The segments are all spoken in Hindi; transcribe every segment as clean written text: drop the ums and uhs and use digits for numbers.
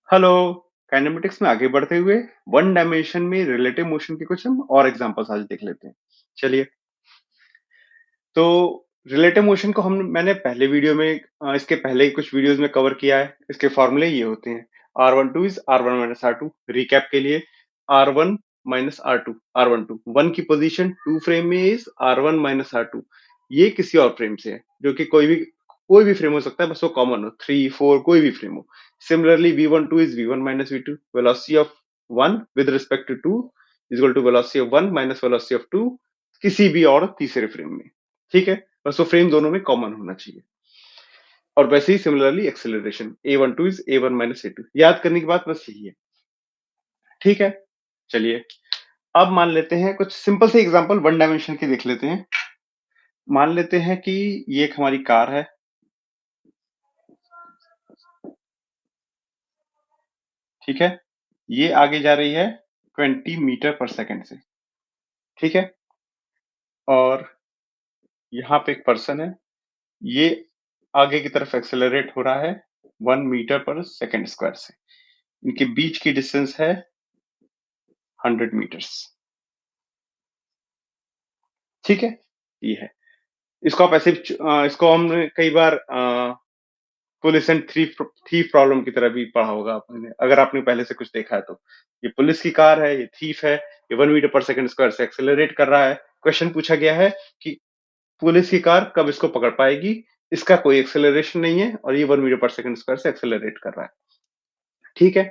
हेलो। काइनेमेटिक्स में आगे बढ़ते हुए वन डायमेंशन में रिलेटिव मोशन के कुछ हम और एग्जांपल्स आज देख लेते हैं। चलिए, तो रिलेटिव मोशन को हम मैंने पहले वीडियो में इसके पहले ही कुछ वीडियोस में कवर किया है। इसके फॉर्मूले ये होते हैं, R12 is R1 minus R2। Recap के लिए, R1 minus R2, R12 one की पोजीशन टू फ्रेम में इज R1 माइनस R2। ये किसी और फ्रेम से है, जो कि कोई भी फ्रेम हो सकता है, बस वो कॉमन हो, 3 4 कोई भी फ्रेम हो। Similarly, V12 is V1 minus V2. Velocity of 1 with respect to 2 is equal to velocity of 1 minus velocity of 2 किसी भी और तीसरे फ्रेम में। ठीक है, बस वो फ्रेम दोनों में कॉमन होना चाहिए। और वैसे ही similarly acceleration A12 is A1 minus A2। याद करने की बात बस यही है। ठीक है, चलिए अब मान लेते हैं कुछ सिंपल से एग्जांपल वन डायमेंशन के देख लेते हैं। मान लेते हैं कि ये एक हमारी कार है। ठीक है, ये आगे जा रही है 20 मीटर पर सेकंड से। ठीक है, और यहाँ पे एक पर्सन है, ये आगे की तरफ एक्सेलरेट हो रहा है 1 मीटर पर सेकंड स्क्वायर से। इनके बीच की डिस्टेंस है 100 मीटर्स। ठीक है, ये है। इसको आप ऐसे इसको हमने कई बार पुलिस एंड थीफ प्रॉब्लम की तरह भी पढ़ा होगा आपने, अगर आपने पहले से कुछ देखा है तो। ये पुलिस की कार है, ये थीफ है, ये 1 मीटर पर सेकंड स्क्वायर से एक्सेलरेट कर रहा है। क्वेश्चन पूछा गया है कि पुलिस की कार कब इसको पकड़ पाएगी। इसका कोई एक्सेलरेशन नहीं है और ये 1 मीटर पर सेकंड स्क्वायर से एक्सेलरेट कर रहा है। ठीक है,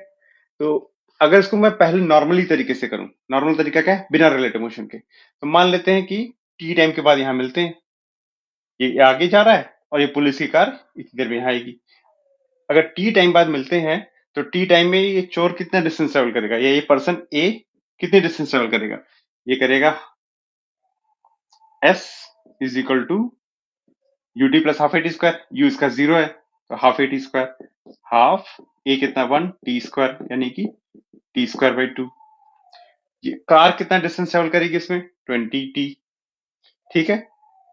तो अगर इसको मैं पहले नॉर्मली तरीके से करूं, नॉर्मल तरीका क्या है, बिना रिलेटिव मोशन के, तो मान लेते हैं कि टी टाइम के बाद यहां मिलते हैं, ये आगे जा रहा है और ये पुलिस की कार इतनी देर में यहाँ आएगी। अगर टी टाइम बाद मिलते हैं तो टी टाइम में ये चोर कितना डिस्टेंस ट्रेवल करेगा, या ये पर्सन ए कितनी डिस्टेंस ट्रेवल करेगा। ये करेगा s is equal to u t plus half a t square. U इसका 0 है तो half a t square, half a कितना 1 टी स्क्वायर, यानी कि टी स्क्वायर बाई 2। कार कितना डिस्टेंस ट्रेवल करेगी इसमें, 20t। ठीक है,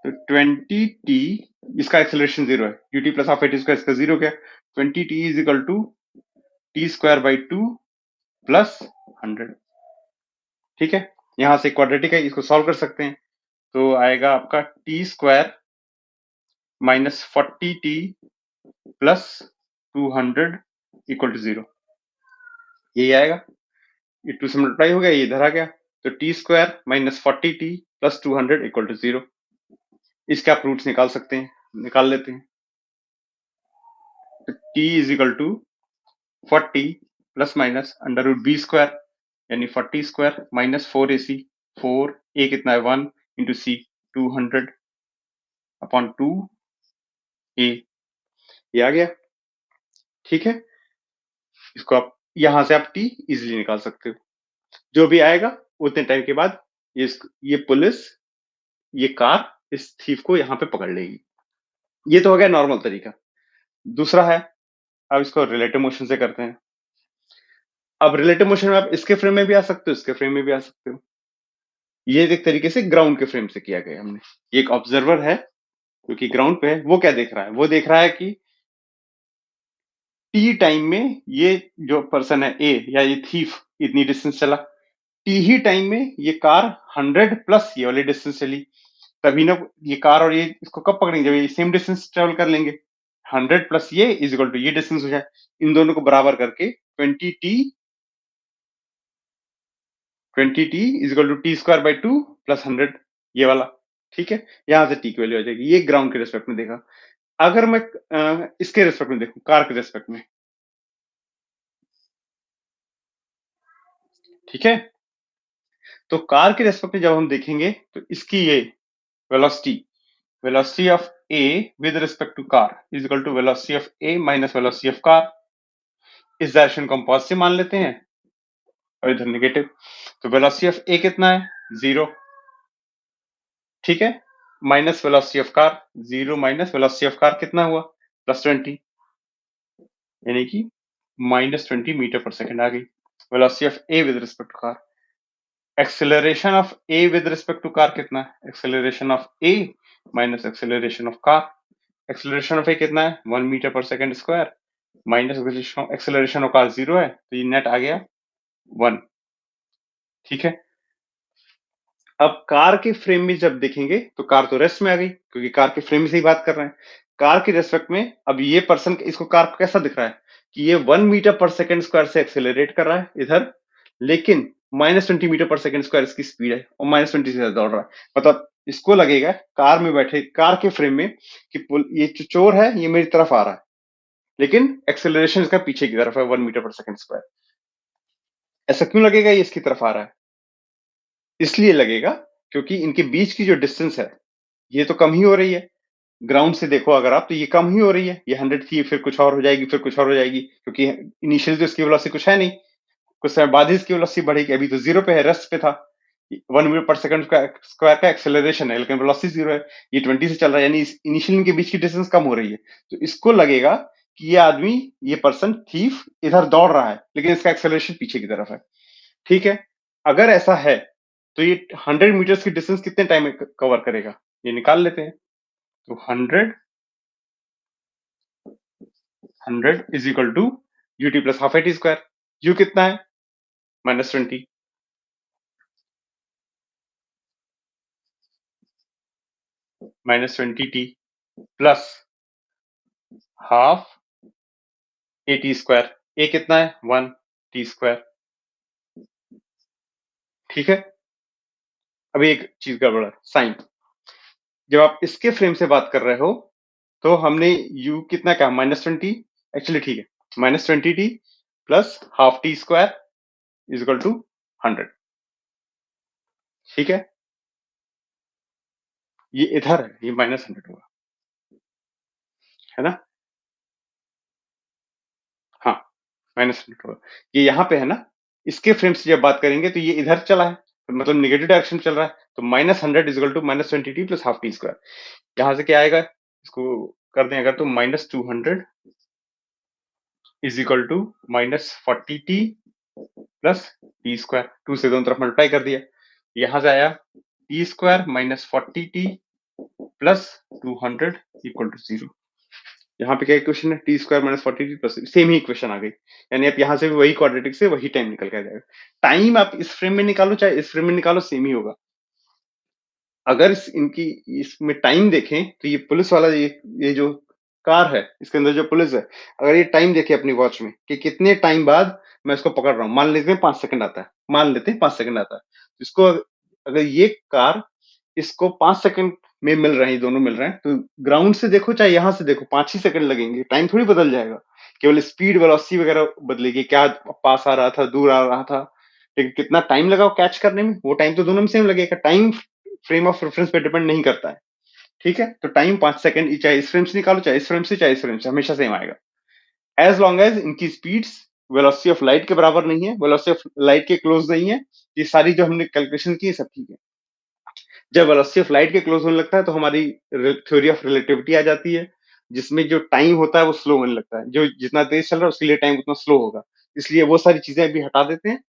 तो 20t, इसका एक्सेलरेशन 0 है, u t plus half a t square, इसका 0 क्या, 20t is equal to t square by 2 plus 100। ठीक है, यहां से क्वाड्रेटिक है, इसको सॉल्व कर सकते हैं, तो आएगा आपका t square minus 40t plus 200 equal to 0। यही आएगा, ये 2 से मल्टीप्लाई हो गया, ये इधर आ गया, तो t square minus 40t plus 200 equal to 0। इसके आप रूट्स निकाल सकते हैं, निकाल लेते हैं। तो t is equal to 40 plus minus under root b square, यानी 40 स्क्वायर माइनस 4ac, 4 a कितना है 1 इंटू सी 200 अपॉन 2 a, ये आ गया। ठीक है, इसको आप यहां से आप t इजिली निकाल सकते हो। जो भी आएगा उतने टाइम के बाद ये पुलिस, ये कार इस थीफ को यहां पे पकड़ लेगी। ये तो हो गया नॉर्मल तरीका। दूसरा है, अब इसको रिलेटिव मोशन से करते हैं। अब रिलेटिव मोशन में आप इसके फ्रेम में भी आ सकते हो, इसके फ्रेम में भी आ सकते हो। ये एक तरीके से ग्राउंड के फ्रेम से किया गया हमने। एक ऑब्जर्वर है जो कि ग्राउंड पे है, वो क्या देख रहा है, वो देख रहा है कि टी टाइम में ये जो पर्सन है ए, या ये थीफ इतनी डिस्टेंस चला, टी ही टाइम में ये कार 100 प्लस ये वाली डिस्टेंस चली, तभी ना ये कार और ये इसको कब पकड़ेंगे, जब ये सेम डिस्टेंस ट्रेवल कर लेंगे। 100 प्लस ये इज इक्वल टू ये डिस्टेंस हो जाए, इन दोनों को बराबर करके 20t is equal to t square by 2 plus 100, ये वाला। ठीक है, यहां से टी की वैल्यू आ जाएगी। ये ग्राउंड के रेस्पेक्ट में देखा। अगर मैं इसके रेस्पेक्ट में देखूं, कार के रेस्पेक्ट में, ठीक है, तो कार के रेस्पेक्ट में जब हम देखेंगे तो इसकी ये velocity, velocity of A with respect to car is equal to velocity of A minus velocity of car. इस डायरेक्शन को हम पॉजिटिव मान लेते हैं और इधर नेगेटिव, तो वेलोसिटी ऑफ ए कितना है 0। ठीक है, minus velocity of car 0 minus velocity of car कितना हुआ, प्लस 20, यानी कि माइनस 20 मीटर पर सेकंड आ गई velocity of A with respect to car. Acceleration of A with respect to car कितना है, acceleration of A minus acceleration of car. Acceleration of a कितना है 1 metre per second square, minus acceleration of car 0 है, तो ये नेट आ गया 1। ठीक है, अब कार के फ्रेम में जब देखेंगे तो कार तो रेस्ट में आ गई, क्योंकि कार के फ्रेम से ही बात कर रहे हैं। कार के रेस्पेक्ट में अब ये पर्सन, इसको कार को कैसा दिख रहा है कि ये 1 मीटर पर सेकेंड स्क्वायर से एक्सेलरेट कर रहा है इधर, लेकिन -20 मीटर पर सेकेंड स्क्वायर इसकी स्पीड है और -20 से दौड़ रहा है। मतलब इसको लगेगा कार में बैठे, कार के फ्रेम में, कि ये जो चोर है ये मेरी तरफ आ रहा है, लेकिन एक्सेलरेशन इसका पीछे की तरफ है 1 मीटर पर सेकेंड स्क्वायर। ऐसा क्यों लगेगा ये इसकी तरफ आ रहा है? इसलिए लगेगा क्योंकि इनके बीच की जो डिस्टेंस है ये तो कम ही हो रही है। ग्राउंड से देखो अगर आप, तो ये कम ही हो रही है। ये 100 थी, फिर कुछ और हो जाएगी, फिर कुछ और हो जाएगी, क्योंकि इनिशियली तो इसकी वेलोसिटी कुछ है नहीं, कुछ समय बाद ही इसकी वेलोसिटी बढ़ेगी। अभी तो 0 पे है, रेस्ट पे था। 1 मीटर पर सेकंड स्क्वायर का एक्सेलरेशन है, लेकिन वेलोसिटी 0 है। ये 20 से चल रहा है, यानी इनिशियली इनके बीच की डिस्टेंस कम हो रही है। तो इसको लगेगा कि ये आदमी, ये पर्सन थीफ इधर दौड़ रहा है, लेकिन इसका एक्सेलरेशन पीछे की तरफ है। ठीक है, अगर ऐसा है तो ये 100 मीटर्स की डिस्टेंस कितने टाइम में कवर करेगा, ये निकाल लेते हैं। तो 100 is equal to ut plus half a t square. U कितना है? -20। -20t plus half a t square. A कितना है? 1 t स्क्वायर। ठीक है, अभी एक चीज गड़बड़ है, साइन। जब आप इसके फ्रेम से बात कर रहे हो तो हमने u कितना कहा? -20। एक्चुअली ठीक है, -20t plus half t square is equal to 100। ठीक है, ये इधर है, ये -100 होगा, है ना? हाँ, -100 होगा। ये यहाँ पे है ना, इसके फ्रेम से जब बात करेंगे तो ये इधर चला है, तो मतलब निगेटिव डायरेक्शन चल रहा है। तो -100 is equal to -20t plus half t square. यहाँ से क्या आएगा, इसको कर दें अगर, तो -200 is equal to -40t plus t square. 2 से दोनों तरफ मल्टीप्लाई कर दिया, यहाँ से आया t square -40t plus 200 equal to 0। यहाँ पे क्या इक्वेशन है? T square -40t plus, same ही इक्वेशन आ गई। यानी आप यहाँ से भी वही क्वाड्रेटिक से वही टाइम निकल के आ जाएगा। टाइम आप इस फ्रेम में निकालो चाहे इस फ्रेम में निकालो, सेम ही होगा। अगर इनकी इसमें टाइम देखें तो ये पुलिस वाला, ये जो कार है इसके अंदर जो पुलिस है, अगर ये टाइम देखे अपनी वॉच में कि कितने टाइम बाद मैं इसको पकड़ रहा हूँ, मान लेते हैं 5 सेकंड आता है, मान लेते हैं 5 सेकंड आता है, इसको अगर ये कार इसको 5 सेकंड में मिल रहे हैं, दोनों मिल रहे हैं, तो ग्राउंड से देखो चाहे यहाँ से देखो 5 ही सेकंड लगेंगे, टाइम थोड़ी बदल जाएगा। केवल स्पीड वेलोसिटी वगैरह बदलेगी, क्या पास आ रहा था, दूर आ रहा था, लेकिन कितना टाइम लगा कैच करने में, वो टाइम तो दोनों में सेम लगेगा। टाइम फ्रेम ऑफ रेफरेंस पे डिपेंड नहीं करता है। ठीक है, तो टाइम 5 सेकंड चाहे इस फ्रेम से निकालो चाहे इस फ्रेम से चाहे इस फ्रेम से, हमेशा सेम आएगा, एज लॉन्ग एज इनकी स्पीड्स वेलोसिटी ऑफ लाइट के बराबर नहीं है, वेलोसिटी ऑफ लाइट के क्लोज नहीं है। ये सारी जो हमने कैलकुलेशन की सब ठीक है। जब वेलोसिटी ऑफ लाइट के क्लोज होने लगता है तो हमारी थ्योरी ऑफ रिलेटिविटी आ जाती है, जिसमें जो टाइम होता है वो स्लो होने लगता है, जो जितना तेज चल रहा है उसके लिए टाइम उतना स्लो होगा। इसलिए वो सारी चीजें अभी हटा देते हैं,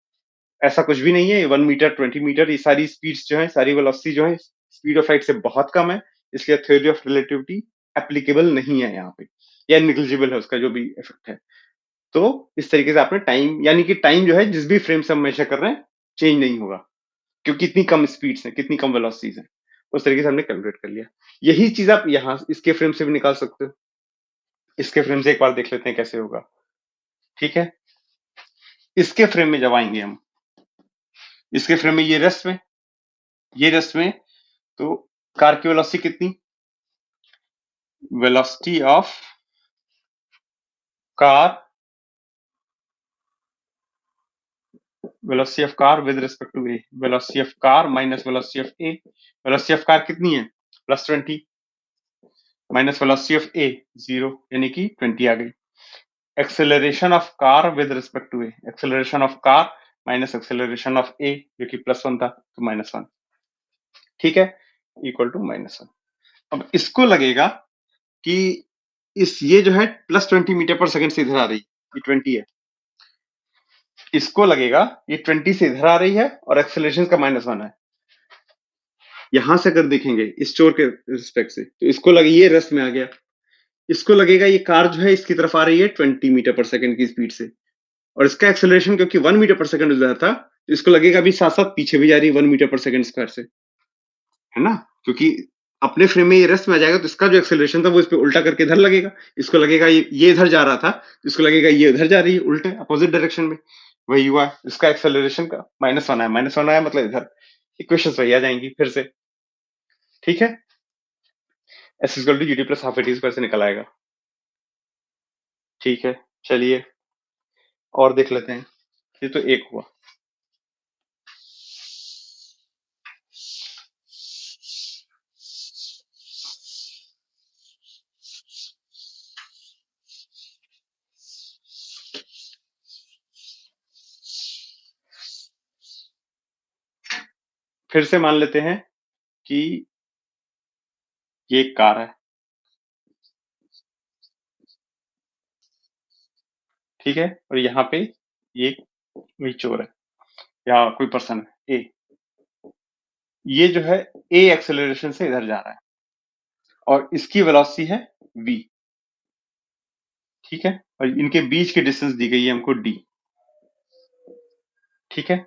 ऐसा कुछ भी नहीं है। 1 मीटर 20 मीटर ये सारी स्पीड्स जो है, सारी वेलोसिटी जो है स्पीड ऑफ लाइट से बहुत कम है, इसलिए थ्योरी ऑफ रिलेटिविटी एप्लीकेबल नहीं है यहाँ पे, या निग्लिजिबल है उसका जो भी इफेक्ट है। तो इस तरीके से आपने टाइम, यानी कि टाइम जो है जिस भी फ्रेम से हम मेजर कर रहे हैं चेंज नहीं होगा, क्योंकि इतनी कम स्पीड्स है, कितनी कम वेलोसिटीज है, उस तरीके से हमने कैलकुलेट कर लिया। यही चीज आप यहाँ इसके फ्रेम से भी निकाल सकते हो। इसके फ्रेम से एक बार देख लेते हैं कैसे होगा। ठीक है, इसके फ्रेम में जब आएंगे हम, इसके फ्रेम में ये रेस्ट में, तो कार की वेलोसिटी कितनी? Velocity of car, velocity of car with respect to a, velocity of car minus velocity of a. Velocity of car कितनी है? +20 माइनस वेलोसिटी ऑफ ए 0, यानी कि 20 आ गई। Acceleration of car with respect to a, acceleration of car minus acceleration of a जो कि +1 था, तो -1। ठीक है, इक्वल टू -1। अब इसको लगेगा कि इस ये जो है +20 मीटर पर सेकंड से इधर आ रही, ये 20 है, इसको लगेगा ये 20 से इधर आ रही है और एक्सेलरेशन का -1 है। यहां से अगर देखेंगे इस चोर के रिस्पेक्ट से, तो इसको लगे ये रेस्ट में आ गया, इसको लगेगा ये कार जो है इसकी तरफ आ रही है 20 मीटर पर सेकंड की स्पीड से, और इसका एक्सेलरेशन क्योंकि 1 मीटर पर सेकंड उधर था, तो इसको लगेगा अभी साथ साथ पीछे भी जा रही है 1 मीटर पर सेकंड स्क्वायर से, है ना? क्योंकि अपने फ्रेम में ये रेस्ट में आ जाएगा, तो इसका जो एक्सेलरेशन था वो इस पे उल्टा करके इधर लगेगा। इसको लगेगा ये इधर जा रहा था, तो इसको लगेगा ये इधर जा रही है उल्टे अपोजिट डायरेक्शन में। वही हुआ, इसका एक्सेलरेशन का -1 आया, -1 आया मतलब इधर। इक्वेशंस वही आ जाएंगी फिर से, ठीक है? s equal to u t plus half a t square से निकल आएगा। ठीक है, चलिए और देख लेते हैं। ये तो एक हुआ। फिर से मान लेते हैं कि ये एक कार है, ठीक है? और यहाँ पे ये वही चोर है या कोई पर्सन है ए। ये जो है ए एक्सेलरेशन से इधर जा रहा है और इसकी वेलोसिटी है v, ठीक है? और इनके बीच की डिस्टेंस दी गई है हमको d, ठीक है?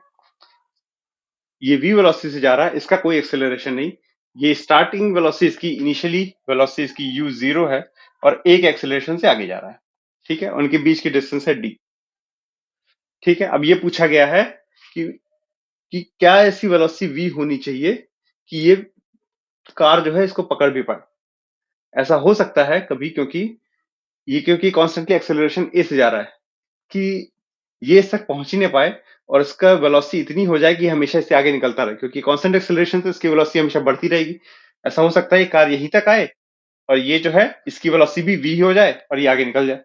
ये v वेलोसिटी से जा रहा है, इसका कोई एक्सेलरेशन नहीं। ये स्टार्टिंग वेलोसिटी इसकी इनिशियली वेलोसिटी इसकी u 0 है और एक एक्सेलरेशन से आगे जा रहा है, ठीक है? उनके बीच की डिस्टेंस है d, ठीक है? अब ये पूछा गया है कि क्या ऐसी वेलोसिटी v होनी चाहिए कि ये कार जो है इसको पकड़ भी पाए। ऐसा हो सकता है कभी, क्योंकि कॉन्स्टेंटली एक्सेलरेशन ए से जा रहा है कि ये इस तक पहुंच ही नहीं पाए और इसका वेलोसिटी इतनी हो जाए कि हमेशा इससे आगे निकलता रहे, क्योंकि कांस्टेंट एक्सेलरेशन से इसकी वेलोसिटी हमेशा बढ़ती रहेगी। ऐसा हो सकता है ये कार यहीं तक आए और ये जो है इसकी वेलोसिटी भी v हो जाए और ये आगे निकल जाए।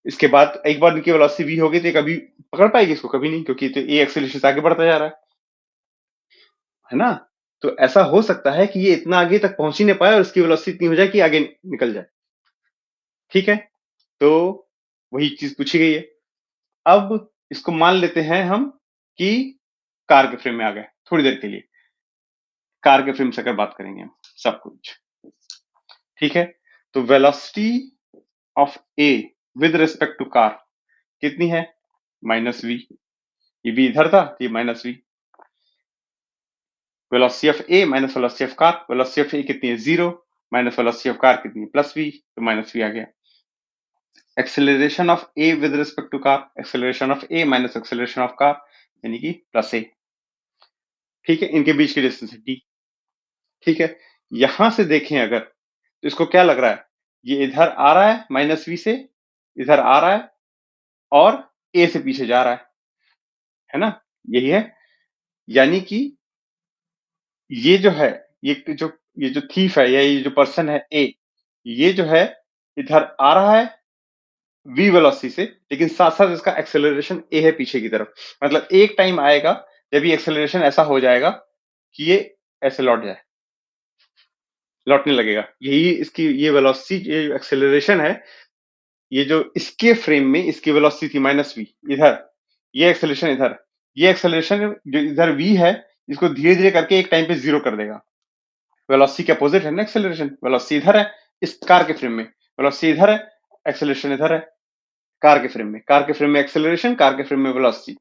इसके बाद एक बार इनकी वेलोसिटी v हो गई तो ये कभी पकड़ पाएगी इसको? कभी नहीं, क्योंकि तो ए एक्सेलरेशन से आगे बढ़ता जा रहा है ना? तो ऐसा हो सकता है कि ये इतना आगे तक पहुंच ही नहीं पाए और इसकी वेलोसिटी इतनी हो जाए कि आगे निकल जाए, ठीक है? तो वही चीज पूछी गई है। अब इसको मान लेते हैं हम कि कार के फ्रेम में आ गए थोड़ी देर के लिए। कार के फ्रेम से अगर बात करेंगे हम सब कुछ, ठीक है? तो velocity of A with respect to car कितनी है? -v। ये भी इधर था, ये -v। Velocity of A minus velocity of car, velocity of a कितनी है? 0 माइनस वेलोसिटी ऑफ कार कितनी है? +v, तो -v आ गया। Acceleration of A with respect to car, acceleration of A minus acceleration of car यानी कि +a, ठीक है? इनके बीच की डिस्टेंस है d, ठीक है? यहां से देखें अगर तो इसको क्या लग रहा है? ये इधर आ रहा है -v से, इधर आ रहा है और a से पीछे जा रहा है ना? यही है, यानी कि ये जो है, ये जो थीफ है या ये जो पर्सन है ए, ये जो है इधर आ रहा है v वेलोसिटी से, लेकिन साथ साथ इसका एक्सेलरेशन ए है पीछे की तरफ। मतलब एक टाइम आएगा जब ये एक्सेलरेशन ऐसा हो जाएगा कि ये ऐसे लौटने लगेगा। यही इसकी ये वेलोसिटी, ये एक्सेलरेशन है, ये जो इसके फ्रेम में इसकी वेलोसिटी थी -v इधर, ये एक्सेलरेशन इधर, ये एक्सेलरेशन जो इधर v है इसको धीरे धीरे करके एक टाइम पे 0 कर देगा। वेलोसिटी के अपोजिट है ना एक्सेलरेशन, वेलोसिटी इधर है इस कार के फ्रेम में, वेलोसिटी इधर है, एक्सेलरेशन इधर है कार के फ्रेम में। कार के फ्रेम में एक्सेलरेशन, कार के फ्रेम में वेलोसिटी।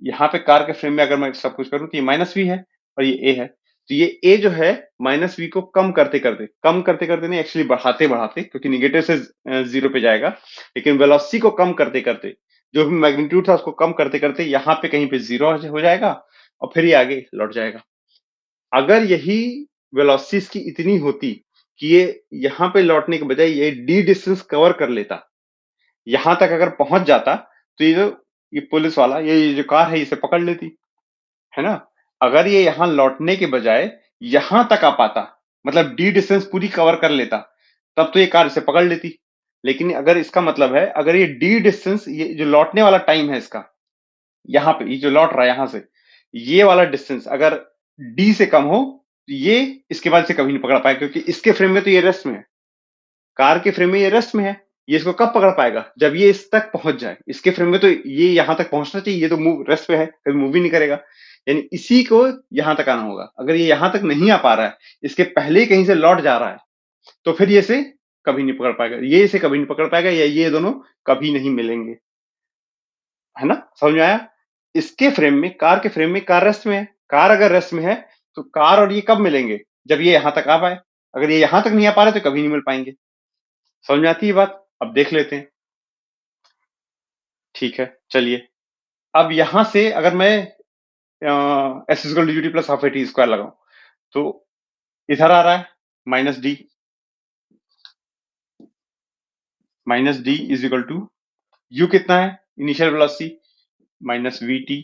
यहाँ पे कार के फ्रेम में अगर मैं सब कुछ करूं तो ये -v है और ये a है, तो ये a जो है -v को कम करते करते नहीं, एक्चुअली बढ़ाते बढ़ाते, क्योंकि निगेटिव से 0 पे जाएगा, लेकिन वेलोसिटी को कम करते करते, जो भी मैग्नीट्यूड था उसको कम करते करते यहाँ पे कहीं पे 0 हो जाएगा और फिर ये आगे लौट जाएगा। अगर यही वेलोसिटी इसकी इतनी होती कि ये यहाँ पे लौटने के बजाय ये d डिस्टेंस कवर कर लेता, यहां तक अगर पहुंच जाता, तो ये पुलिस वाला, ये जो कार है इसे पकड़ लेती, है ना? अगर ये यहाँ लौटने के बजाय यहां तक आ पाता, मतलब डी डिस्टेंस पूरी कवर कर लेता, तब तो ये कार इसे पकड़ लेती। लेकिन अगर इसका मतलब है, अगर ये डी डिस्टेंस, ये जो लौटने वाला टाइम है इसका, यहाँ पे ये जो लौट रहा है यहां से, ये वाला डिस्टेंस अगर डी से कम हो, तो ये इसके बाद से कभी नहीं पकड़ पाए, क्योंकि इसके फ्रेम में तो ये रेस्ट में है, कार के फ्रेम में ये रेस्ट में है। ये इसको कब पकड़ पाएगा? जब ये इस तक पहुंच जाए। इसके फ्रेम में तो ये यहां तक पहुंचना चाहिए, ये तो मूव रेस्ट पे है, कभी मूव ही नहीं करेगा। यानी इसी को यहां तक आना होगा। अगर ये यहां तक नहीं आ पा रहा है, इसके पहले ही कहीं से लौट जा रहा है, तो फिर ये इसे कभी नहीं पकड़ पाएगा, ये इसे कभी नहीं पकड़ पाएगा, या ये दोनों कभी नहीं मिलेंगे, है ना? समझ में आया? इसके फ्रेम में, कार के फ्रेम में, कार रेस्ट में है, कार अगर रेस्ट में है तो कार और ये कब मिलेंगे? जब ये यहां तक आ पाए। अगर ये यहां तक नहीं आ पा रहे तो कभी नहीं मिल पाएंगे। समझ में आती है बात? अब देख लेते हैं। ठीक है, चलिए। अब यहां से अगर मैं s equal to u t plus half a t square लगाऊं तो इधर आ रहा है minus d is equal to u कितना है initial velocity, minus v t,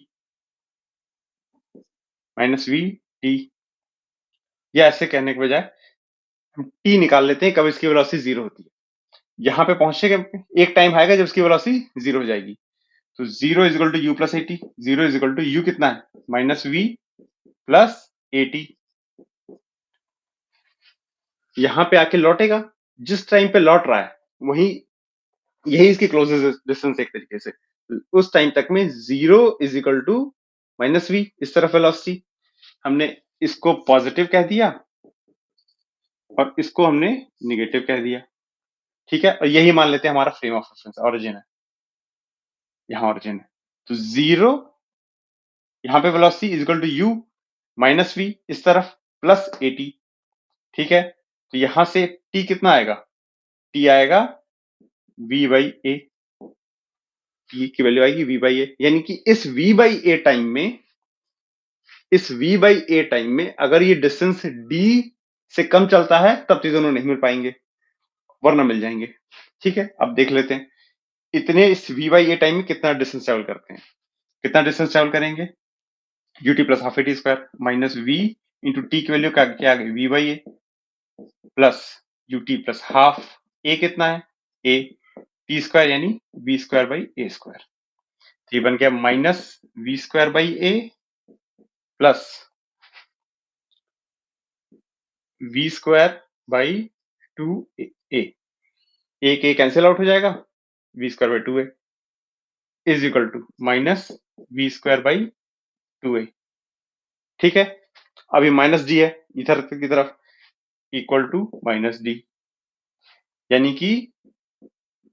minus v t, या ऐसे कहने के बजाय हम टी निकाल लेते हैं कब इसकी वेलोसिटी जीरो होती है। यहां पे पहुंचेगा, एक टाइम आएगा जब इसकी वेलोसिटी जीरो हो जाएगी। तो zero is equal to u plus a t, zero is equal to u कितना है माइनस वी प्लस एटी। यहां पे आके लौटेगा, जिस टाइम पे लौट रहा है वही, यही इसकी क्लोजेस्ट डिस्टेंस एक तरीके से। उस टाइम तक में zero is equal to minus v, इस तरफ वेलोसिटी। हमने इसको पॉजिटिव कह दिया और इसको हमने निगेटिव कह दिया। ठीक है, और यही मान लेते हैं हमारा फ्रेम ऑफ रेफरेंस, ऑरिजिन है, यहाँ ऑरिजिन है। तो जीरो, यहाँ पे velocity is equal to u minus v इस तरफ प्लस एटी। ठीक है, तो यहां से टी कितना आएगा? टी आएगा v बाई ए, टी की वैल्यू आएगी v बाई ए, यानी कि इस v बाई ए टाइम में, इस v बाई ए टाइम में अगर ये डिस्टेंस d से कम चलता है तब तो दोनों नहीं मिल पाएंगे, वरना मिल जाएंगे। ठीक है, अब देख लेते हैं इतने इस v बाई ए टाइम में कितना डिस्टेंस ट्रेवल करते हैं। कितना डिस्टेंस ट्रेवल करेंगे? ut plus half a t square minus v into t की वैल्यू क्या आ गई v by A plus ut plus half a कितना है a टी स्क्वायर यानी v square by a square. तो ये बन गया माइनस v स्क्वायर बाई ए प्लस v स्क्वायर बाई टू ए, एक ए कैंसिल आउट हो जाएगा, v square by two a is equal to minus v square by two a. ठीक है, अभी माइनस डी है इधर की तरफ, इक्वल टू माइनस डी, यानी कि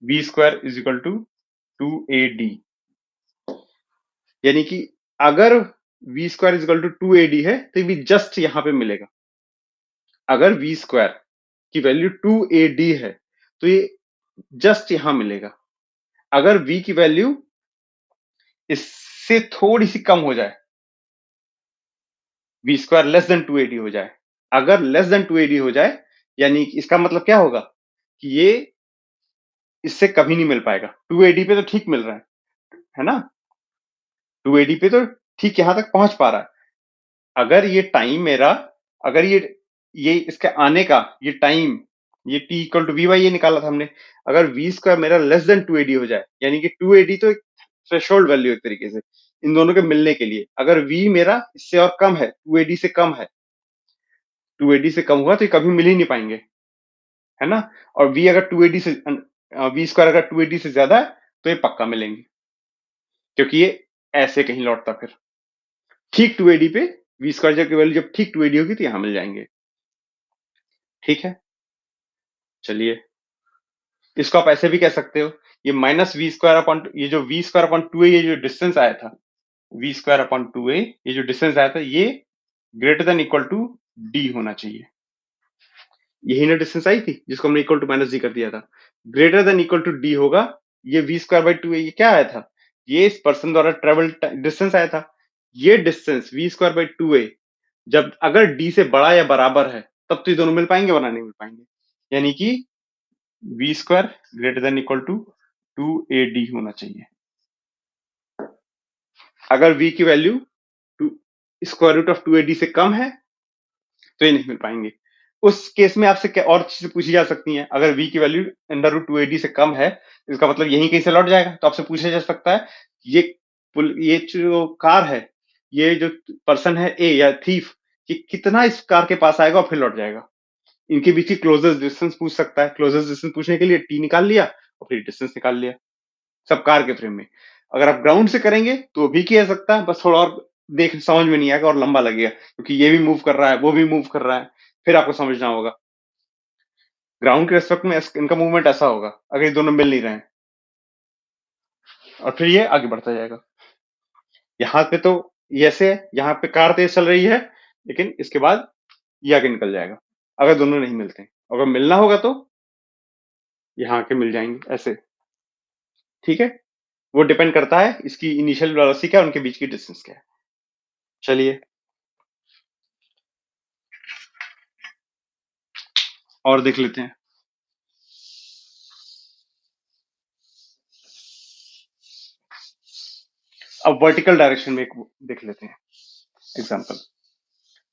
v square is equal to two a d. यानी कि अगर v square is equal to two a d है तो भी जस्ट यहां पे मिलेगा। अगर v स्क्वायर की वैल्यू टू ए डी है तो ये जस्ट यहां मिलेगा। अगर v की वैल्यू इससे थोड़ी सी कम हो जाए, v square less than two a d हो जाए, अगर less than two a d हो जाए, यानी इसका मतलब क्या होगा कि ये इससे कभी नहीं मिल पाएगा। टू ए डी पे तो ठीक मिल रहा है ना, टू ए डी पे तो ठीक यहां तक पहुंच पा रहा है। अगर ये टाइम मेरा, अगर ये इसके आने का ये टाइम, ये t equal to v by ये निकाला था हमने, अगर वी स्क्वायर मेरा less than two a d हो जाए, यानी कि टू ए डी तो एक थ्रेशोल्ड वैल्यू एक तरीके से इन दोनों के मिलने के लिए, अगर v मेरा इससे और कम है, टू ए डी से कम है, टू ए डी से कम हुआ तो ये कभी मिल ही नहीं पाएंगे, है ना। और v अगर टू ए डी से, वी स्क्वायर अगर टू ए डी से ज्यादा है तो ये पक्का मिलेंगे, क्योंकि ये ऐसे कहीं लौटता फिर ठीक टू ए डी पे, वी स्क्वायर की वैल्यू जब ठीक टू ए डी होगी तो यहां मिल जाएंगे। ठीक है, चलिए इसको आप ऐसे भी कह सकते हो, ये माइनस वी स्क्वायर अपॉन, ये जो v square upon two a, ये जो डिस्टेंस आया था v square upon two a, ये जो डिस्टेंस आया था ये greater than equal to d होना चाहिए। यही ना डिस्टेंस आई थी जिसको हमने इक्वल टू माइनस डी कर दिया था, greater than equal to d होगा। ये v square by two a ये क्या आया था? ये इस पर्सन द्वारा ट्रेवल डिस्टेंस आया था। ये distance v square by two a जब अगर डी से बड़ा या बराबर है तब तो ये दोनों मिल पाएंगे, वरना नहीं मिल पाएंगे। यानी कि v square greater than equal to two a d होना चाहिए। अगर v की value two square root of two a d से कम है तो ये नहीं मिल पाएंगे। उस केस में आपसे क्या और चीजें पूछी जा सकती हैं, अगर v की value under root two a d से कम है इसका मतलब यहीं कहीं से लौट जाएगा, तो आपसे पूछा जा सकता है ये जो कार है, ये जो पर्सन है ए या थीफ, ये कितना इस कार के पास आएगा और फिर लौट जाएगा। इनके बीच की क्लोजेस्ट डिस्टेंस पूछ सकता है। क्लोजेस्ट डिस्टेंस पूछने के लिए टी निकाल लिया और फिर डिस्टेंस निकाल लिया, सब कार के फ्रेम में। अगर आप ग्राउंड से करेंगे तो भी किया सकता है, बस थोड़ा और देख समझ में नहीं आएगा और लंबा लगेगा, क्योंकि ये भी मूव कर रहा है वो भी मूव कर रहा है, फिर आपको समझना होगा। ग्राउंड के रेस्पेक्ट में इनका मूवमेंट ऐसा होगा अगर ये दोनों मिल नहीं रहे हैं, और फिर ये आगे बढ़ता जाएगा। यहाँ पे तो ये ऐसे है, यहाँ पे कार तेज चल रही है, लेकिन इसके बाद ये आगे निकल जाएगा अगर दोनों नहीं मिलते हैं। अगर मिलना होगा तो यहाँ के मिल जाएंगे ऐसे। ठीक है, वो डिपेंड करता है इसकी इनिशियल वेलोसिटी क्या है, उनके बीच की डिस्टेंस क्या है। चलिए और देख लेते हैं। अब वर्टिकल डायरेक्शन में एक देख लेते हैं एग्जांपल,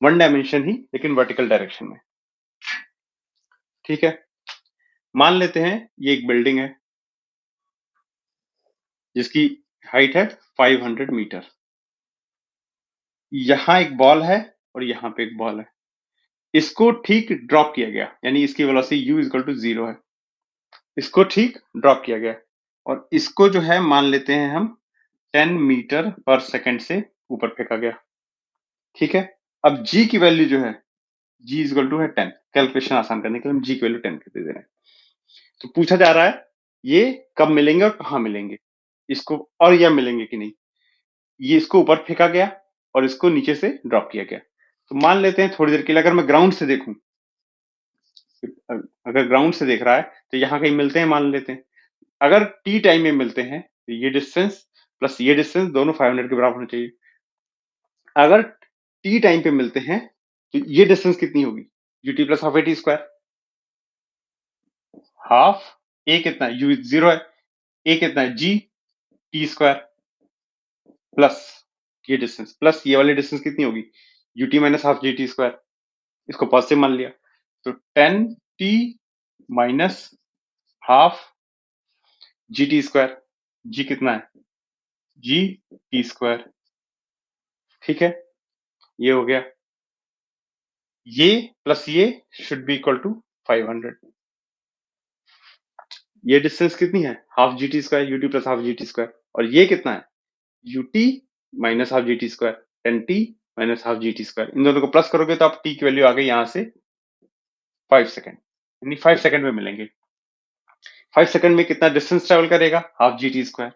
वन डायमेंशन ही लेकिन वर्टिकल डायरेक्शन में। ठीक है, मान लेते हैं ये एक बिल्डिंग है जिसकी हाइट है 500 मीटर। यहां एक बॉल है और यहां पे एक बॉल है, इसको ठीक ड्रॉप किया गया, यानी इसकी वेलोसिटी u इक्वल टू 0 है। इसको ठीक ड्रॉप किया गया और इसको जो है मान लेते हैं हम 10 मीटर पर सेकंड से ऊपर फेंका गया। ठीक है, अब g की वैल्यू जो है g इक्वल टू है 10। कैलकुलेशन आसान करने के लिए हम g की वैल्यू 10 दे रहे हैं। तो पूछा जा रहा है ये कब मिलेंगे और कहाँ मिलेंगे, इसको और यह मिलेंगे कि नहीं। ये इसको ऊपर फेंका गया और इसको नीचे से ड्रॉप किया गया। तो मान लेते हैं थोड़ी देर के लिए अगर मैं ग्राउंड से देखूं, अगर ग्राउंड से देख रहा है तो यहाँ कहीं मिलते हैं मान लेते हैं। अगर टी टाइम में मिलते हैं तो ये डिस्टेंस प्लस ये डिस्टेंस दोनों 500 के बराबर होना चाहिए। अगर टी टाइम पे मिलते हैं तो ये डिस्टेंस कितनी होगी, u t plus half a t square. Half a कितना है, यू 0 है, ए कितना है जी टी स्क्वायर प्लस ये डिस्टेंस प्लस ये वाली डिस्टेंस कितनी होगी, u t minus half g t square. इसको पॉजिटिव मान लिया तो 10 t minus half g t square. G कितना है, जी टी स्क्वायर। ठीक है, ये हो गया, ये प्लस ये शुड बी इक्वल टू 500। ये डिस्टेंस कितनी है, half g t square, u t plus half g t square, और ये कितना है, u t minus half g t square, 10t minus half g t square. इन दोनों को प्लस करोगे तो आप टी की वैल्यू आ गई यहाँ से 5 सेकंड, यानी 5 सेकंड में मिलेंगे। 5 सेकंड में कितना डिस्टेंस ट्रेवल करेगा, हाफ जी टी स्क्वायर,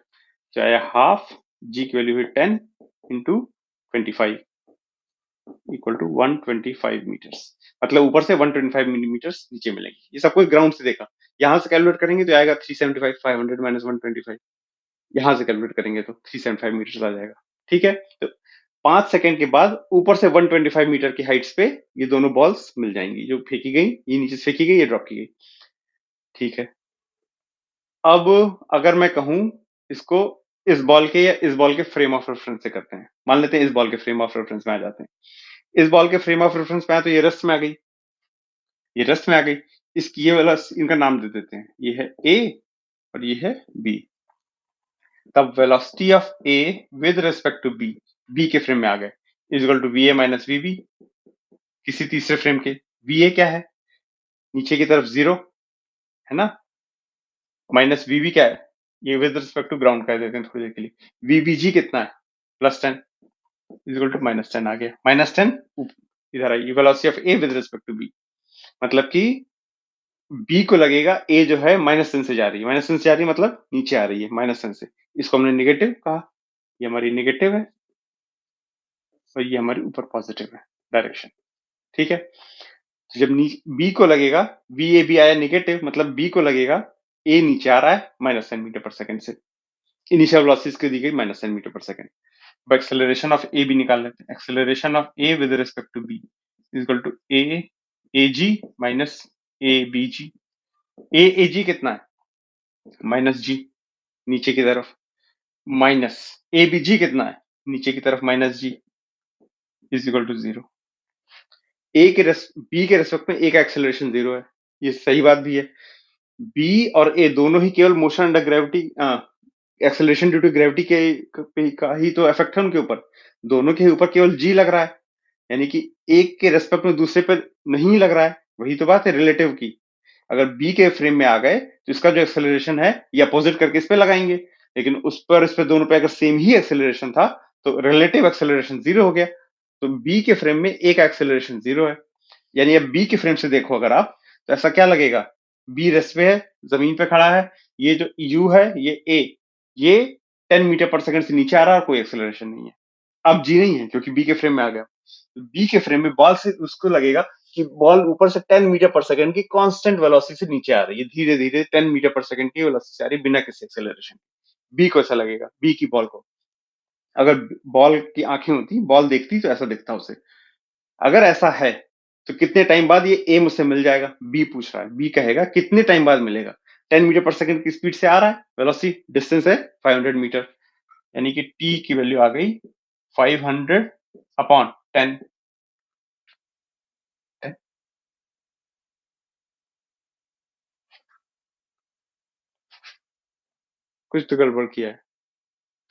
चाहे हाफ जी की वैल्यू हुई 10 इंटू 25 इक्वल टू 125 मीटर्स, मतलब ऊपर से 125 मिलीमीटर्स नीचे मिलेंगे। ये सब कुछ ग्राउंड से देखा, यहां से कैलकुलेट करेंगे तो आएगा 375, 500 माइनस 125। यहां से कैलकुलेट करेंगे तो 375 मीटर्स आ जाएगा। ठीक है, तो 5 सेकंड के बाद ऊपर से 125 मीटर की हाइट्स पे ये दोनों बॉल्स मिल जाएंगी, जो फेंकी गई, ये नीचे से फेंकी गई, ये ड्रॉप की गई। ठीक है, अब अगर मैं कहूं इसको इस बॉल के या इस बॉल के फ्रेम ऑफ रेफरेंस से करते हैं, मान लेते हैं इस बॉल के फ्रेम ऑफ रेफरेंस में आ जाते हैं। इस बॉल के फ्रेम ऑफ रेफरेंस में आया तो ये रेस्ट में आ गई, ये रेस्ट में आ गई। इसकी ये वाला इनका नाम दे देते हैं, ये है ए और ये है बी। तब velocity of A with respect to b, b के फ्रेम में आ गए, is equal to v a minus v b. किसी तीसरे फ्रेम के वी ए क्या है, नीचे की तरफ 0 है ना, माइनस वी बी क्या है, ये विद रिस्पेक्ट टू ग्राउंड कह देते हैं थोड़ी देर के लिए। वी बी जी कितना है, +10 इज इक्वल टू -10 आ गया। -10 इधर आई, velocity of A with respect to b, मतलब कि बी को लगेगा ए जो है -10 से जा रही है, -10 से जा रही है मतलब नीचे आ रही है -10 से, इसको हमने निगेटिव कहा, ये हमारी निगेटिव है और ये हमारी ऊपर पॉजिटिव है डायरेक्शन। ठीक है, तो जब बी को लगेगा, वी ए बी आया निगेटिव, मतलब बी को लगेगा ए नीचे आ रहा है -10 मीटर पर सेकंड से, इनिशियल वेलोसिटी इसकी दी गई -10 मीटर पर सेकंड। अब एक्सेलरेशन ऑफ ए भी निकाल लेते हैं, acceleration of A with respect to b is equal to a a g minus a b g. A g कितना है, -g नीचे की तरफ, माइनस ए बी जी कितना है, नीचे की तरफ -g is equal to 0। B के रेस्पेक्ट में ए का एक्सेलरेशन 0 है, ये सही बात भी है। बी और ए दोनों ही केवल motion under gravity, acceleration due to gravity के का ही तो इफेक्ट है उनके ऊपर, दोनों के ऊपर केवल जी लग रहा है, यानी कि एक के रेस्पेक्ट में दूसरे पे नहीं लग रहा है, वही तो बात है रिलेटिव की। अगर बी के फ्रेम में आ गए तो इसका जो एक्सेलरेशन है ये अपोजिट करके इस पे लगाएंगे, लेकिन उस पर इस पे दोनों पे अगर सेम ही एक्सेलरेशन था तो रिलेटिव एक्सेलरेशन 0 हो गया। तो बी के फ्रेम में ए का एक्सेलरेशन 0 है, यानी अब बी के फ्रेम से देखो अगर आप, तो ऐसा क्या लगेगा, बी रेस्ट पे है, जमीन पे खड़ा है, ये जो यू है ये ए, ये 10 मीटर पर सेकंड से नीचे आ रहा है और कोई एक्सेलरेशन नहीं है। अब जी नहीं है क्योंकि बी के फ्रेम में आ गया। बी के फ्रेम में बॉल से उसको लगेगा कि बॉल ऊपर से 10 मीटर पर सेकंड की कांस्टेंट वेलोसिटी से नीचे आ रही है, धीरे धीरे 10 मीटर पर सेकंड की वेलोसिटी से आ रही है बिना किसी एक्सेलरेशन। बी को ऐसा लगेगा, बी की बॉल को, अगर बॉल की आंखें होती, बॉल देखती तो ऐसा दिखता उसे। अगर ऐसा है तो कितने टाइम बाद ये ए मुझसे मिल जाएगा, बी पूछ रहा है, बी कहेगा कितने टाइम बाद मिलेगा। 10 मीटर पर सेकंड की स्पीड से आ रहा है, वेलोसिटी डिस्टेंस है 500 मीटर, यानी कि टी की वैल्यू आ गई 500 अपॉन 10। कुछ तो गड़बड़ किया है,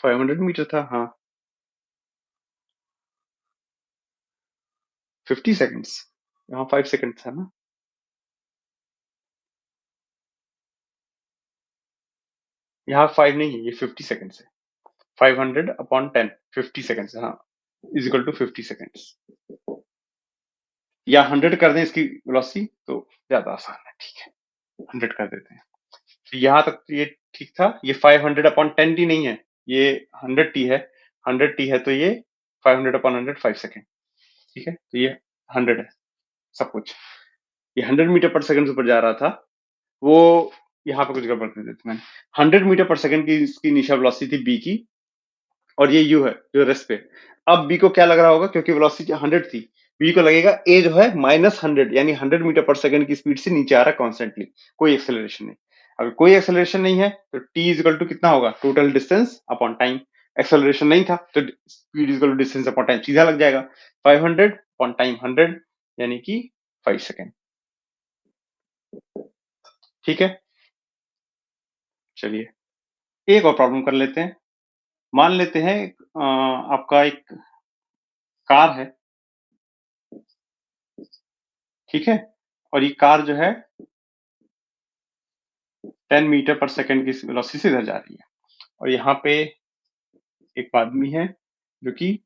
500 मीटर था, हाँ 50 सेकंड्स, यहाँ 5 सेकंड था ना। यहाँ 5 नहीं है, ये 50 सेकंड्स है, 500 अपॉन 10 50 सेकंड्स, हाँ इज इक्वल टू 50 सेकंड्स। या 100 कर दें इसकी वेलोसिटी तो ज्यादा आसान है, ठीक है 100 कर देते हैं। तो यहाँ तक तो ये ठीक था, ये 500 अपॉन 10 टी नहीं है, ये 100 टी है, 100 टी है तो ये 500 अपॉन 100 5 सेकंड, ठीक है, तो ये 100 है सब कुछ। ये 100 मीटर पर सेकंड ऊपर जा रहा था, वो यहाँ पे कुछ गड़बड़ कर देते मैंने। 100 मीटर पर सेकंड की इसकी इनिशियल वेलोसिटी थी बी की, और ये यू है जो रेस्ट पे। अब बी को क्या लग रहा होगा, क्योंकि वेलोसिटी 100 थी, बी को लगेगा ए जो है -100 यानी 100 मीटर पर सेकंड की स्पीड से नीचे आ रहा है कॉन्स्टेंटली, कोई एक्सेलरेशन नहीं। अगर कोई एक्सेलरेशन नहीं है तो टी इज इक्वल टू कितना होगा, total distance upon time. Acceleration नहीं था तो speed is equal to distance upon time, सीधा लग जाएगा 500 अपॉन टाइम 100 यानी कि 5 सेकेंड, ठीक है। चलिए एक और प्रॉब्लम कर लेते हैं। मान लेते हैं आपका एक कार है, ठीक है, और ये कार जो है 10 मीटर पर सेकंड की वेलोसिटी से इधर जा रही है, और यहाँ पे एक आदमी है जो कि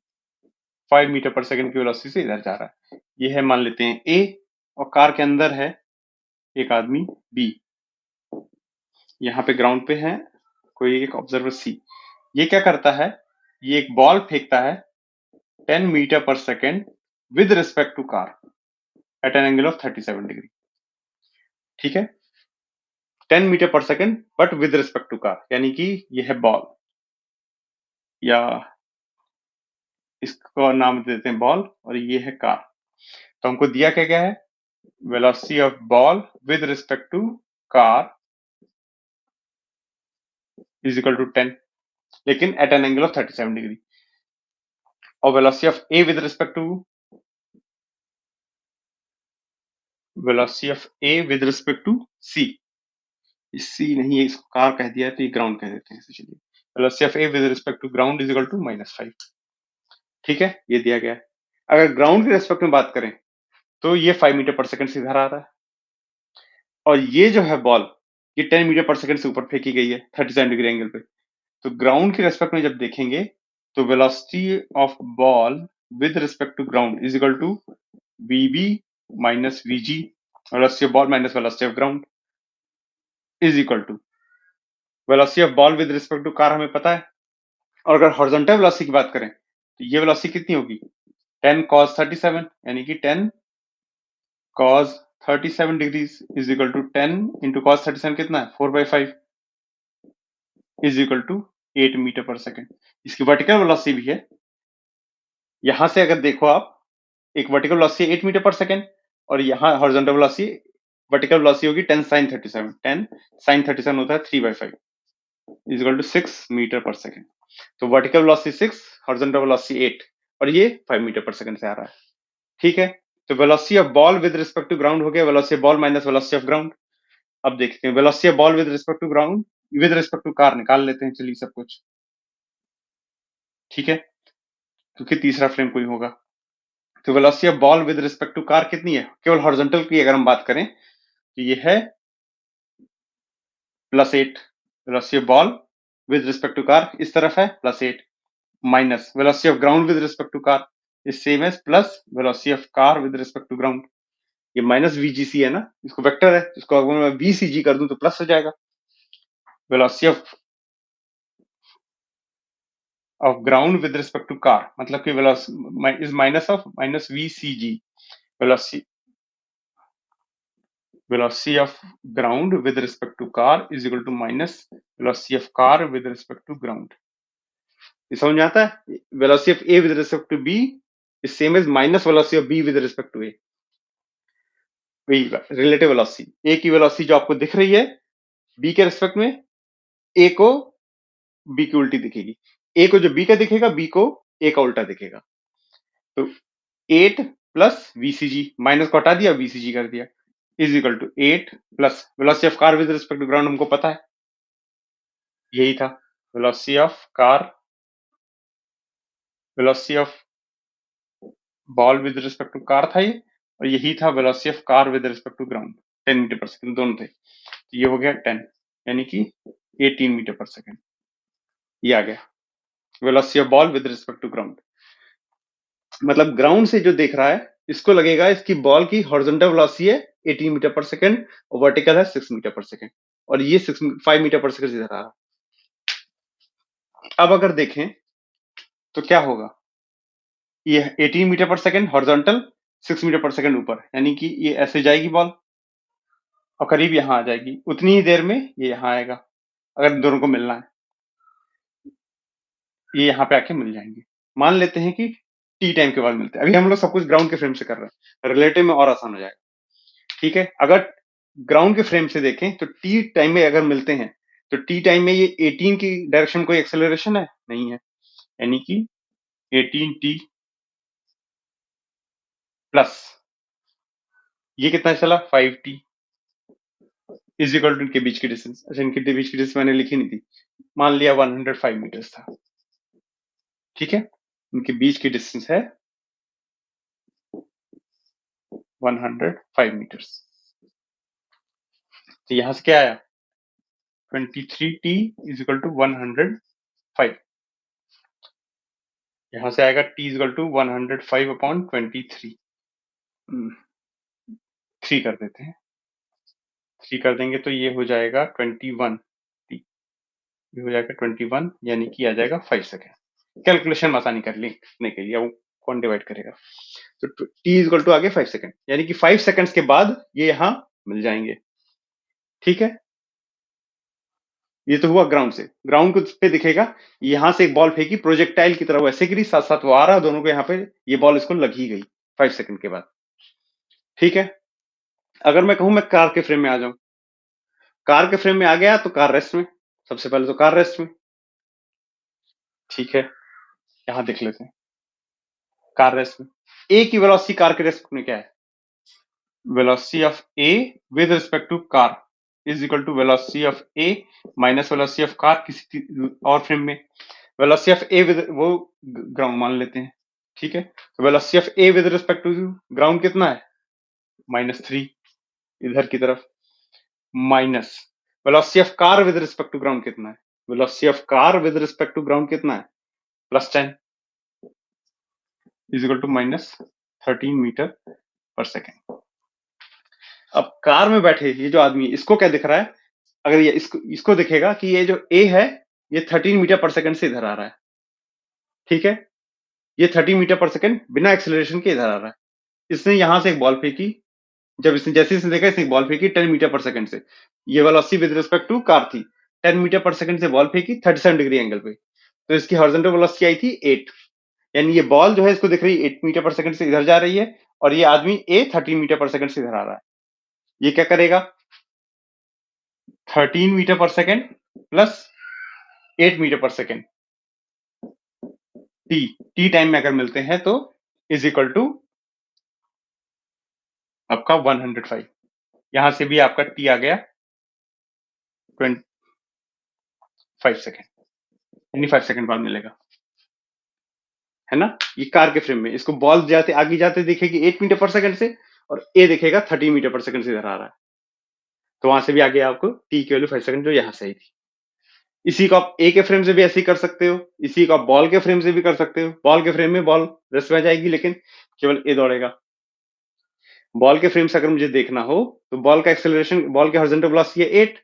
5 मीटर पर सेकंड की वेलोसिटी से इधर जा रहा है। ये है मान लेते हैं ए, और कार के अंदर है एक आदमी बी, यहाँ पे ग्राउंड पे है कोई एक ऑब्जर्वर सी। ये क्या करता है, ये एक बॉल फेंकता है 10 metre per second with respect to car at an angle of 37 degree, ठीक है, 10 metre per second but with respect to car, यानी कि ये है बॉल, या इसको नाम देते हैं बॉल, और ये है कार। तो हमको दिया क्या क्या है, velocity of ball with respect to car is equal to 10, लेकिन at an angle of 37 degree, और velocity of A with respect to c, c नहीं है, इसको कार कह दिया है तो ये ग्राउंड कह देते हैं, चलिए velocity of A with respect to ground is equal to -5, ठीक है, ये दिया गया है। अगर ग्राउंड के रेस्पेक्ट में बात करें तो ये 5 मीटर पर सेकंड से इधर आ रहा है, और ये जो है बॉल ये 10 मीटर पर सेकंड से ऊपर फेंकी गई है 37 डिग्री एंगल पे। तो ग्राउंड के रेस्पेक्ट में जब देखेंगे तो velocity of ball with respect to ground is equal to VB minus VG, velocity of ball minus velocity of ground is equal to velocity of ball with respect to car हमें पता है, और अगर हॉरिजॉन्टल वेलोसिटी की बात करें तो ये वेलोसिटी कितनी होगी 10 cos 37, यानी कि 10 cos 37 degrees is equal to 10 into cos 37 कितना है 4/5 is equal to 8 metre per second. इसकी वर्टिकल वेलोसिटी भी है, यहां से अगर देखो आप, एक vertical velocity 8 metre per second, और यहाँ हॉरिजॉन्टल वेलोसिटी, वर्टिकल वेलोसिटी होगी 10 sin 37, 10 sin 37 होता है 3/5 is equal to 6 metre per second. तो वर्टिकल वेलोसिटी 6, हॉरिजॉन्टल वेलोसिटी 8, और ये 5 मीटर पर सेकेंड से आ रहा है, ठीक है। तो velocity of ball with respect to ground हो गया velocity of ball minus velocity of ground. अब देखते हैं velocity of ball with respect to ground with respect to car निकाल लेते हैं, चलिए सब कुछ, ठीक है, क्योंकि तीसरा फ्रेम कोई होगा। तो velocity of ball with respect to car कितनी है, केवल हॉरिजॉन्टल की अगर हम बात करें तो ये है +8, velocity of ball with respect to car इस तरफ है +8, minus velocity of ground with respect to car is same as plus velocity of car with respect to ground, ये माइनस VGC है ना, इसको वेक्टर है, इसको अगर मैं VCG कर दूं तो प्लस हो जाएगा। Velocity of ground with respect to car, मतलब कि velocity is minus of minus VCG, velocity velocity of ground with respect to car is equal to minus velocity of car with respect to ground। ये समझ में आता है? velocity of A with respect to B is same as minus velocity of B with respect to A। वही रिलेटिव वेलोसिटी, A की वेलोसिटी जो आपको दिख रही है B के रिस्पेक्ट में, A को B की उल्टी दिखेगी, A को जो B का दिखेगा B को A का उल्टा दिखेगा। तो 8 प्लस VCG, माइनस को हटा दिया VCG कर दिया, is equal to 8 plus velocity of car with respect to ground हमको पता है, यही था velocity of car, velocity of ball with respect to car था ये, और यही था velocity of car with respect to ground, 10 metre per second दोनों थे। तो ये हो गया 10, यानी कि 18 मीटर पर सेकंड, ये आ गया velocity of ball with respect to ground. मतलब ग्राउंड से जो देख रहा है इसको लगेगा इसकी बॉल की हॉरिजॉन्टल वेलोसिटी है 18 मीटर पर सेकंड और वर्टिकल है 6 मीटर पर सेकंड, और ये 5 मीटर पर सेकंड से रहा। अब अगर देखें तो क्या होगा, ये 18 metre per second horizontal, 6 metre per second ऊपर, यानी कि ये ऐसे जाएगी बॉल और करीब यहां आ जाएगी, उतनी ही देर में ये यहां आएगा। अगर दोनों को मिलना है ये यहाँ पे आके मिल जाएंगे। मान लेते हैं कि टी टाइम के बाद मिलते हैं, अभी हम लोग सब कुछ ग्राउंड के फ्रेम से कर रहे हैं, रिलेटिव में और आसान हो जाएगा। ठीक है, अगर ग्राउंड के फ्रेम से देखें तो टी टाइम में अगर मिलते हैं तो टी टाइम में ये 18 की डायरेक्शन कोई एक्सेलरेशन है नहीं है, यानी कि 18t प्लस ये कितना चला 5t इज इक्वल टू इनके बीच की डिस्टेंस। अच्छा, इनके बीच की डिस्टेंस मैंने लिखी नहीं थी, मान लिया 105 मीटर था। ठीक है, इनके बीच की डिस्टेंस है 105 मीटर। तो यहां से क्या आया 23t इज इक्वल टू 105, यहां से आएगा t is equal to 105 upon 23, 3 कर देते हैं, 3 कर देंगे तो ये हो जाएगा 21 t, ये हो जाएगा 21, यानी कि आ जाएगा 5 सेकेंड। कैलकुलेशन आसानी करने के लिए अब कौन डिवाइड करेगा, तो t इज इक्वल टू आगे 5 सेकेंड, यानी कि 5 सेकेंड्स के बाद ये यहां मिल जाएंगे। ठीक है, ये तो हुआ ग्राउंड से। ग्राउंड को पे दिखेगा यहां से एक बॉल फेंकी प्रोजेक्टाइल की तरह, वैसे गिरी, साथ साथ वो आ रहा, दोनों को यहाँ पे ये बॉल इसको लग ही गई 5 सेकंड के बाद। ठीक है, अगर मैं कहूं मैं कार के फ्रेम में आ जाऊं, कार के फ्रेम में आ गया तो कार रेस्ट में, सबसे पहले तो कार रेस्ट में। ठीक है, यहां देख लेते हैं कार रेस्ट में ए की वेलोसिटी कार के रेस्ट में क्या है, velocity of A with respect to car is equal to velocity of A minus velocity of car किसी और फ्रेम में। वेलोसिटी ऑफ ए विद वो ग्राउंड मान लेते हैं। ठीक है, तो velocity of A with respect to ground कितना है -3 इधर की तरफ, minus velocity of car with respect to ground कितना है, velocity of car with respect to ground कितना है +10 is equal to -13 metre per second. अब कार में बैठे ये जो आदमी इसको क्या दिख रहा है, अगर ये इसको दिखेगा कि ये जो ए है ये 13 मीटर पर सेकंड से इधर आ रहा है। ठीक है, ये 30 मीटर पर सेकंड बिना एक्सेलरेशन के इधर आ रहा है। इसने यहां से एक बॉल फेंकी, जब इसने जैसे इसने देखा इसने बॉल फेंकी 10 मीटर पर सेकंड से, ये velocity with respect to car थी, 10 मीटर पर सेकंड से बॉल फेंकी 37 डिग्री एंगल पे, तो इसकी हॉरिजॉन्टल वेलोसिटी आई थी 8, यानी ये बॉल जो है इसको दिख रही है 8 मीटर पर सेकंड से इधर जा रही है, और ये आदमी ए 13 मीटर पर सेकंड से इधर आ रहा है। ये क्या करेगा 13 metre per second plus 8 metre per second T time में अगर मिलते हैं तो इज इक्वल टू आपका 105, यहां से भी आपका टी आ गया 25 सेकंड, यानी 5 सेकंड बाद मिलेगा, है ना। ये कार के फ्रेम में इसको बॉल जाते आगे जाते दिखेगी 8 मीटर पर सेकंड से, और ए दिखेगा 30 मीटर पर सेकंड से इधर आ रहा है, तो वहां से भी आगे आपको टी की वैल्यू 5 सेकंड जो यहां से आई थी। इसी को आप ए के फ्रेम से भी ऐसे ही कर सकते हो, इसी को आप बॉल के फ्रेम से भी कर सकते हो। बॉल के फ्रेम में बॉल रेस्ट में जाएगी लेकिन केवल ए दौड़ेगा। बॉल के फ्रेम से अगर मुझे देखना हो तो बॉल का एक्सेलरेशन, बॉल के हॉरिजॉन्टल वेलोसिटी है 8,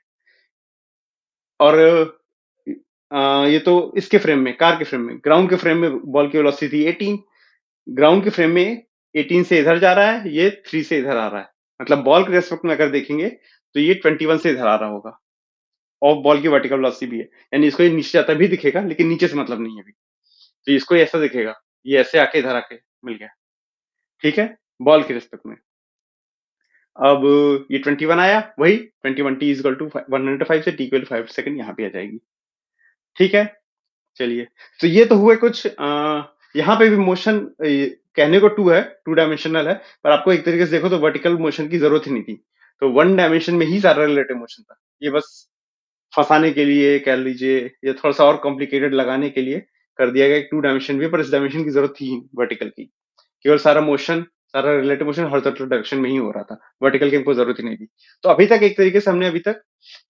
और ये तो इसके फ्रेम में, कार के फ्रेम में, ग्राउंड के फ्रेम में बॉल की वेलोसिटी 18, ग्राउंड के फ्रेम में 18 से इधर जा रहा है, ये 3 से इधर आ रहा है, मतलब बॉल के रेस्पेक्ट में अगर देखेंगे तो ये 21 से इधर आ रहा होगा, और बॉल की वर्टिकल वेलोसिटी भी है, यानी इसको ये नीचे जाता भी दिखेगा लेकिन नीचे से मतलब नहीं है अभी, तो इसको ऐसा दिखेगा, ये ऐसे आके इधर आके मिल गया, ठीक है, बॉल के रिस्पेक्ट में। अब ये 21 आया, वही 21 टी इज इक्वल टू 105 से टी इक्वल 5 सेकंड यहाँ पे आ जाएगी, ठीक है। चलिए, तो ये तो हुए कुछ यहाँ पे भी मोशन कहने को टू है, टू डायमेंशनल है, पर आपको एक तरीके से देखो तो वर्टिकल मोशन की जरूरत ही नहीं थी, तो वन डायमेंशन में ही सारा रिलेटिव मोशन था, ये बस फंसाने के लिए कह लीजिए, या थोड़ा सा और कॉम्प्लिकेटेड लगाने के लिए कर दिया गया टू डायमेंशन भी, पर इस डायमेंशन की जरूरत थी वर्टिकल की, केवल सारा मोशन, सारा रिलेटिव मोशन हॉरिजॉन्टल डायरेक्शन में ही हो रहा था, वर्टिकल की हमको जरूरत ही नहीं थी। तो अभी तक एक तरीके से हमने अभी तक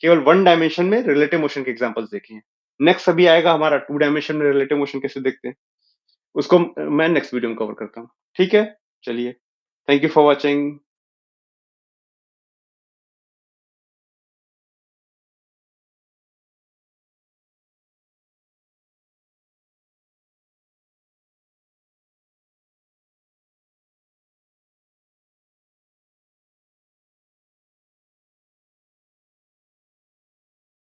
केवल वन डायमेंशन में रिलेटिव मोशन के एग्जांपल्स देखे हैं। नेक्स्ट अभी आएगा हमारा टू डायमेंशन में रिलेटिव मोशन कैसे देखते हैं, उसको मैं नेक्स्ट वीडियो में कवर करता हूँ, ठीक है। चलिए, थैंक यू फॉर वॉचिंग।